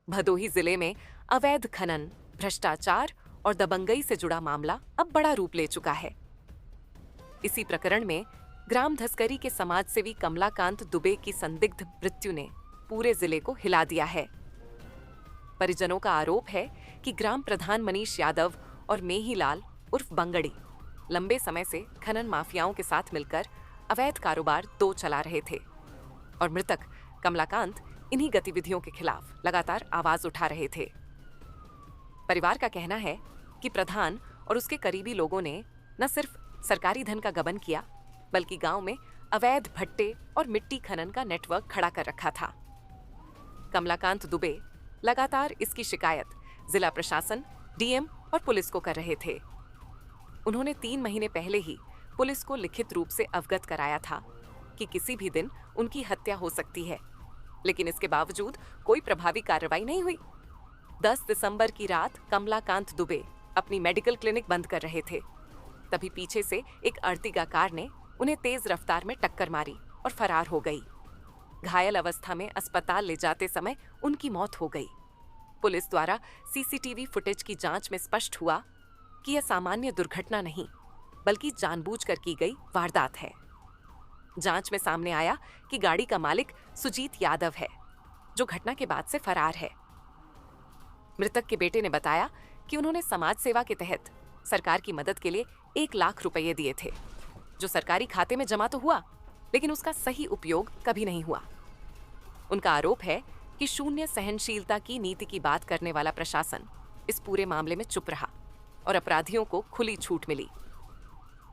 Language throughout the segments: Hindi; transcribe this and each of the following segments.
भदोही जिले में अवैध खनन, भ्रष्टाचार और दबंगई से जुड़ा मामला अब बड़ा रूप ले चुका है। इसी प्रकरण में ग्राम धसकरी के समाजसेवी कमलाकांत दुबे की संदिग्ध मृत्यु ने पूरे जिले को हिला दिया है। परिजनों का आरोप है कि ग्राम प्रधान मनीष यादव और मेहीलाल उर्फ बंगड़ी लंबे समय से खनन माफियाओं के साथ मिलकर अवैध कारोबार चला रहे थे और मृतक कमलाकांत इन्हीं गतिविधियों के खिलाफ लगातार आवाज उठा रहे थे। परिवार का कहना है कि प्रधान और उसके करीबी लोगों ने न सिर्फ सरकारी धन का गबन किया, बल्कि गांव में अवैध भट्टे और मिट्टी खनन का नेटवर्क खड़ा कर रखा था। कमलाकांत दुबे लगातार इसकी शिकायत जिला प्रशासन, डीएम और पुलिस को कर रहे थे। उन्होंने 3 महीने पहले ही पुलिस को लिखित रूप से अवगत कराया था कि किसी भी दिन उनकी हत्या हो सकती है, लेकिन इसके बावजूद कोई प्रभावी कार्रवाई नहीं हुई। 10 दिसंबर की रात कमलाकांत दुबे अपनी मेडिकल क्लिनिक बंद कर रहे थे। तभी पीछे से एक अर्टिगा कार ने उन्हें तेज रफ्तार में टक्कर मारी और फरार हो गई। घायल अवस्था में अस्पताल ले जाते समय उनकी मौत हो गई। पुलिस द्वारा सीसीटीवी फुटेज की जांच में स्पष्ट हुआ कि यह सामान्य दुर्घटना नहीं, बल्कि जानबूझकर की गई वारदात है। जांच में सामने आया कि गाड़ी का मालिक सुजीत यादव है, जो घटना के बाद से फरार है। मृतक के बेटे ने बताया कि उन्होंने समाज सेवा के तहत सरकार की मदद के लिए 1 लाख रुपए दिए थे, जो सरकारी खाते में जमा तो हुआ, लेकिन उसका सही उपयोग कभी नहीं हुआ। उनका आरोप है कि शून्य सहनशीलता की नीति की बात करने वाला प्रशासन इस पूरे मामले में चुप रहा और अपराधियों को खुली छूट मिली।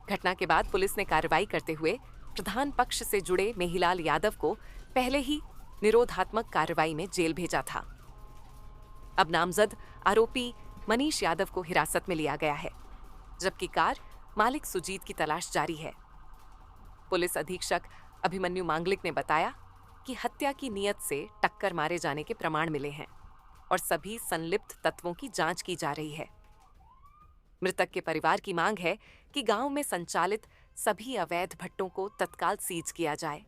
घटना के बाद पुलिस ने कार्रवाई करते हुए प्रधान पक्ष से जुड़े मेहीलाल यादव को पहले ही निरोधात्मक कार्रवाई में जेल भेजा था। अब नामजद आरोपी मनीष यादव को हिरासत में लिया गया है, जबकि कार मालिक सुजीत की तलाश जारी है। पुलिस अधीक्षक अभिमन्यु मांगलिक ने बताया कि हत्या की नीयत से टक्कर मारे जाने के प्रमाण मिले हैं और सभी संलिप्त तत्वों की जांच की जा रही है। मृतक के परिवार की मांग है कि गांव में संचालित सभी अवैध भट्टों को तत्काल सीज किया जाए,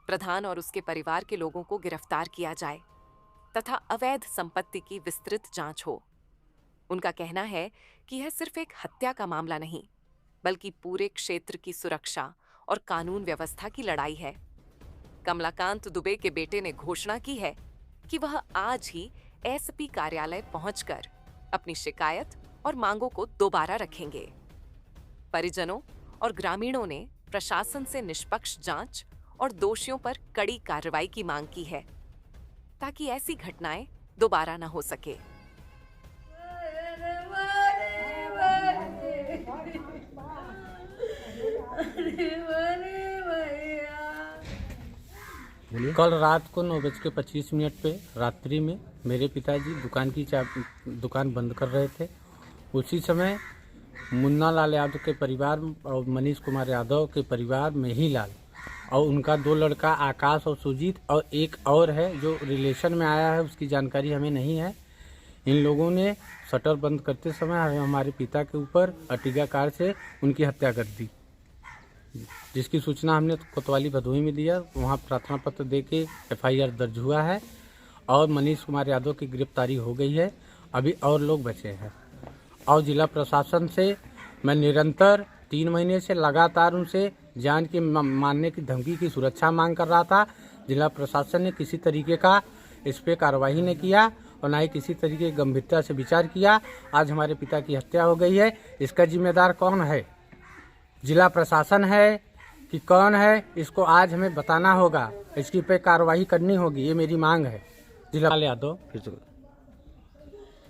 प्रधान और उसके परिवार के लोगों को गिरफ्तार किया जाए तथा अवैध संपत्ति की विस्तृत जांच हो। उनका कहना है कि यह सिर्फ एक हत्या का मामला नहीं, बल्कि पूरे क्षेत्र की सुरक्षा और कानून व्यवस्था की लड़ाई है। कमलाकांत दुबे के बेटे ने घोषणा की है कि वह आज ही एसपी कार्यालय पहुंचकर अपनी शिकायत और मांगों को दोबारा रखेंगे। परिजनों और ग्रामीणों ने प्रशासन से निष्पक्ष जांच और दोषियों पर कड़ी कार्रवाई की मांग की है, ताकि ऐसी घटनाएं दोबारा न हो सके। कल रात को 9:25 पे रात्रि में मेरे पिताजी दुकान बंद कर रहे थे। उसी समय मुन्ना लाल यादव के परिवार और मनीष कुमार यादव के परिवार मेहीलाल और उनका 2 लड़का आकाश और सुजीत और एक और है जो रिलेशन में आया है, उसकी जानकारी हमें नहीं है। इन लोगों ने शटर बंद करते समय हमारे पिता के ऊपर अर्टिगा कार से उनकी हत्या कर दी, जिसकी सूचना हमने कोतवाली भदोही में दिया। वहाँ प्रार्थना पत्र दे के FIR दर्ज हुआ है और मनीष कुमार यादव की गिरफ्तारी हो गई है। अभी और लोग बचे हैं और जिला प्रशासन से मैं निरंतर 3 महीने से लगातार उनसे जान के मारने की धमकी की सुरक्षा मांग कर रहा था। जिला प्रशासन ने किसी तरीके का इस पर कार्रवाई नहीं किया और ना ही किसी तरीके की गंभीरता से विचार किया। आज हमारे पिता की हत्या हो गई है। इसका जिम्मेदार कौन है? जिला प्रशासन है कि कौन है? इसको आज हमें बताना होगा, इसकी पे कार्रवाई करनी होगी। ये मेरी मांग है। जिला यादव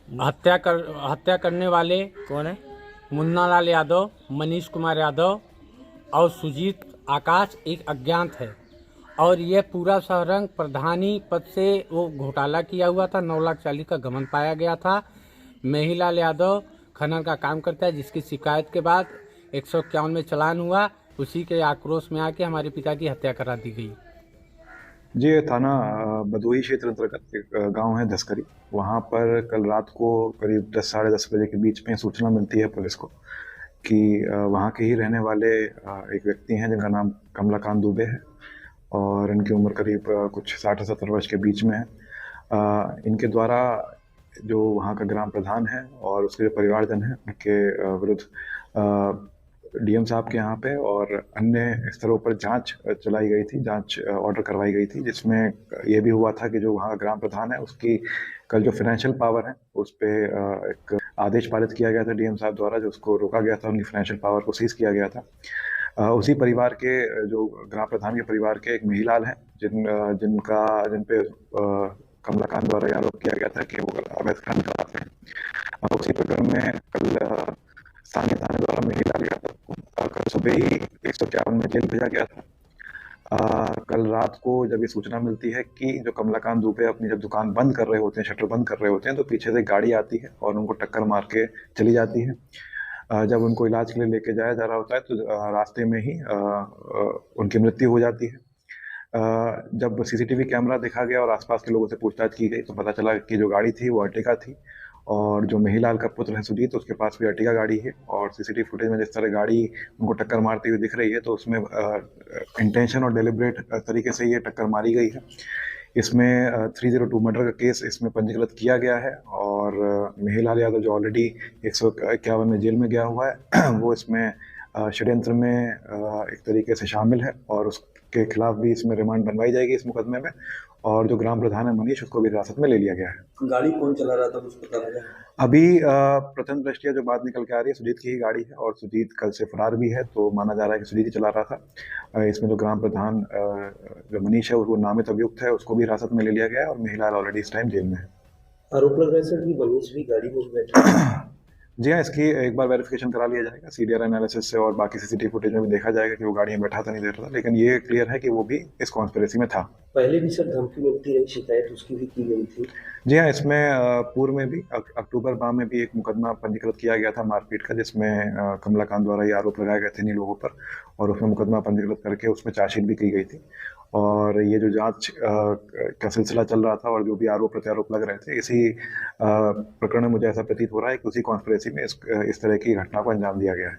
हत्या करने वाले कौन है? मुन्ना लाल यादव, मनीष कुमार यादव और सुजीत आकाश एक अज्ञात है और ये पूरा शहरंग प्रधानी पद से वो घोटाला किया हुआ था। 9,40,00,000 का गबन पाया गया था। मेहीलाल यादव खनन का काम करता है, जिसकी शिकायत के बाद 151 में चालान हुआ। उसी के आक्रोश में आके हमारे पिता की हत्या करा दी गई। जी, ये थाना भदोही क्षेत्र अंतर्गत एक गाँव है धसकरी। वहाँ पर कल रात को करीब 10 साढ़े 10 बजे के बीच में सूचना मिलती है पुलिस को कि वहाँ के ही रहने वाले एक व्यक्ति हैं जिनका नाम कमलाकांत दुबे है और इनकी उम्र करीब कुछ 60 से 70 वर्ष के बीच में है। इनके द्वारा जो वहाँ का ग्राम प्रधान है और उसके जो परिवारजन हैं उनके विरुद्ध डीएम साहब के यहाँ पे और अन्य स्तरों पर जांच चलाई गई थी, जांच ऑर्डर करवाई गई थी, जिसमें ये भी हुआ था कि जो वहाँ का ग्राम प्रधान है उसकी कल जो फाइनेंशियल पावर है उस पर एक आदेश पारित किया गया था डीएम साहब द्वारा, जो उसको रोका गया था, उनकी फाइनेंशियल पावर को सीज किया गया था। उसी परिवार के जो ग्राम प्रधान के परिवार के एक महिलाल हैं जिन पे कमलाकांत द्वारा ये आरोप किया गया था कि वो अवैध खनन कराते हैं। उसी प्रकरण में कल स्थानीय थाने द्वारा महिलाल यादव को कल सुबह ही 151 में जेल भेजा गया था। कल रात को जब ये सूचना मिलती है कि जो कमलाकांत दुबे अपनी जब दुकान बंद कर रहे होते हैं, शटर बंद कर रहे होते हैं, तो पीछे से गाड़ी आती है और उनको टक्कर मार के चली जाती है। जब उनको इलाज के लिए लेके जाया जा रहा होता है तो रास्ते में ही उनकी मृत्यु हो जाती है। जब सीसीटीवी कैमरा देखा गया और आसपास के लोगों से पूछताछ की गई तो पता चला कि जो गाड़ी थी वो अर्टिगा थी और जो महिलाल का पुत्र है सुजीत, उसके पास भी अर्टिगा गाड़ी है और सीसीटीवी फुटेज में जिस तरह गाड़ी उनको टक्कर मारती हुई दिख रही है तो उसमें इंटेंशन और डेलिब्रेट तरीके से ये टक्कर मारी गई है। इसमें 302 मर्डर का केस इसमें पंजीकृत किया गया है और महिलाल यादव जो ऑलरेडी 151 में जेल में गया हुआ है वो इसमें षड्यंत्र में एक तरीके से शामिल है और उसके खिलाफ भी इसमें रिमांड बनवाई जाएगी इस मुकदमे में। और जो ग्राम प्रधान है मनीष, उसको भी हिरासत में ले लिया गया है। गाड़ी कौन चला रहा था कुछ पता लगा? अभी प्रथम दृष्टया जो बात निकल के आ रही है सुजीत की ही गाड़ी है और सुजीत कल से फरार भी है, तो माना जा रहा है कि सुजीत ही चला रहा था। इसमें जो ग्राम प्रधान जो मनीष है वो नामित अभियुक्त है, उसको भी हिरासत में ले लिया गया है और महिलाल ऑलरेडी इस टाइम जेल में है। आरोप लग रहा है सर कि मनीष भी गाड़ी में बैठा। जी हाँ, इसकी एक बार वेरिफिकेशन करा लिया जाएगा सीडीआर एनालिसिस से और बाकी सीसीटीवी फुटेज में भी देखा जाएगा कि वो गाड़ी में बैठा था नहीं बैठा था, लेकिन ये क्लियर है कि वो भी इस कॉन्स्पिरेसी में था। पहले भी सर धमकी मिलती रही, शिकायत उसकी भी की गई थी। जी हाँ, इसमें पूर्व में भी अक्टूबर माह में भी एक मुकदमा पंजीकृत किया गया था मारपीट का, जिसमें कमलाकांत द्वारा ये आरोप लगाए गए थे इन लोगों पर और उसमें मुकदमा पंजीकृत करके उसमें चार्जशीट भी की गई थी। और ये जो जांच का सिलसिला चल रहा था और जो भी आरोप प्रत्यारोप लग रहे थे, इसी प्रकरण में मुझे ऐसा प्रतीत हो रहा है कि उसी कॉन्स्पिरेसी में इस तरह की घटना को अंजाम दिया गया है।